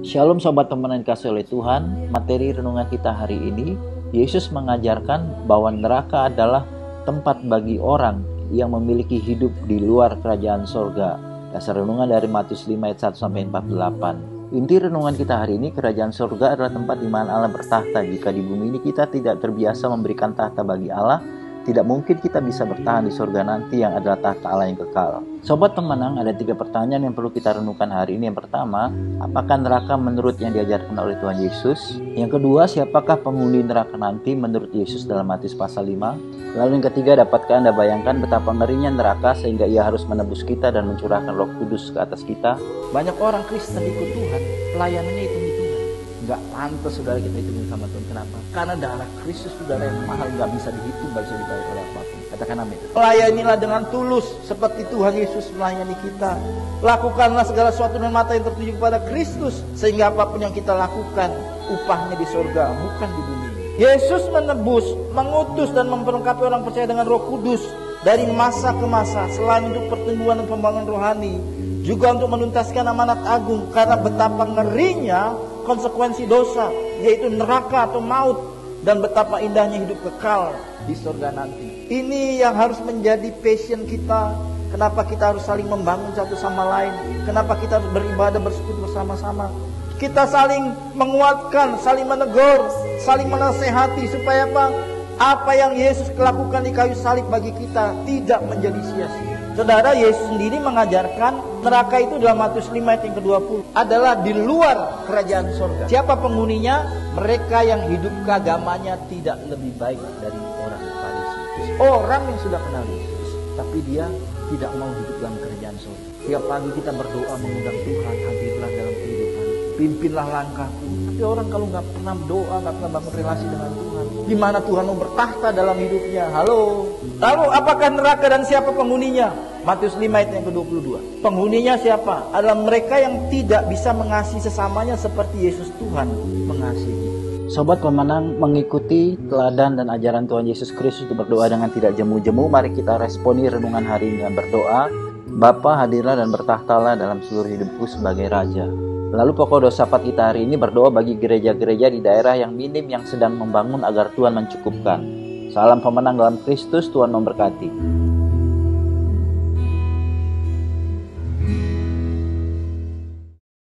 Shalom sobat teman yang dikasihi oleh Tuhan. Materi renungan kita hari ini, Yesus mengajarkan bahwa neraka adalah tempat bagi orang yang memiliki hidup di luar kerajaan sorga. Dasar renungan dari Matius 5 ayat 1-48. Inti renungan kita hari ini, kerajaan sorga adalah tempat di mana Allah bertahta. Jika di bumi ini kita tidak terbiasa memberikan tahta bagi Allah, tidak mungkin kita bisa bertahan di surga nanti yang adalah tahta Allah yang kekal. Sobat pemenang, ada 3 pertanyaan yang perlu kita renungkan hari ini. Yang pertama, apakah neraka menurut yang diajarkan oleh Tuhan Yesus? Yang kedua, siapakah penghuni neraka nanti menurut Yesus dalam Matius pasal 5? Lalu yang ketiga, dapatkah Anda bayangkan betapa ngerinya neraka sehingga ia harus menebus kita dan mencurahkan Roh Kudus ke atas kita? Banyak orang Kristen ikut Tuhan, pelayanannya hitung-hitungan. Nggak pantas saudara kita hitungin sama Tuhan. Kenapa? Karena darah Kristus saudara yang mahal, nggak bisa dihitung, nggak bisa dibayar oleh apapun. Katakan amin. Layanilah dengan tulus seperti Tuhan Yesus melayani kita. Lakukanlah segala sesuatu dengan mata yang tertuju kepada Kristus, sehingga apapun yang kita lakukan upahnya di surga, bukan di bumi. Yesus menebus, mengutus dan memperlengkapi orang percaya dengan Roh Kudus dari masa ke masa, selain untuk pertumbuhan dan pembangunan rohani, juga untuk menuntaskan amanat agung. Karena betapa ngerinya konsekuensi dosa, yaitu neraka atau maut, dan betapa indahnya hidup kekal di surga nanti. Ini yang harus menjadi passion kita. Kenapa kita harus saling membangun satu sama lain? Kenapa kita harus beribadah bersekutu bersama-sama? Kita saling menguatkan, saling menegur, saling menasehati supaya apa? Apa yang Yesus lakukan di kayu salib bagi kita tidak menjadi sia-sia. Saudara, Yesus sendiri mengajarkan neraka itu dalam Matius 5 ayat yang ke-20 adalah di luar kerajaan surga. Siapa penghuninya? Mereka yang hidup keagamannya tidak lebih baik dari orang Farisi. Orang yang sudah kenal Yesus, tapi dia tidak mau hidup dalam kerajaan surga. Tiap pagi kita berdoa mengundang Tuhan, hadirlah dalam kehidupan, pimpinlah langkahku. Tapi orang kalau nggak pernah doa, nggak pernah bangun relasi dengan Tuhan, gimana Tuhan mau bertahta dalam hidupnya? Halo. Lalu apakah neraka dan siapa penghuninya? Matius 5 ayat yang ke-22. Penghuninya siapa? Adalah mereka yang tidak bisa mengasihi sesamanya seperti Yesus Tuhan mengasihi. Sobat pemenang, mengikuti teladan dan ajaran Tuhan Yesus Kristus untuk berdoa dengan tidak jemu-jemu. Mari kita responi renungan hari ini dengan berdoa. Bapa, hadirlah dan bertahtalah dalam seluruh hidupku sebagai Raja. Lalu pokok dosa kita hari ini berdoa bagi gereja-gereja di daerah yang minim yang sedang membangun agar Tuhan mencukupkan. Salam pemenang dalam Kristus, Tuhan memberkati.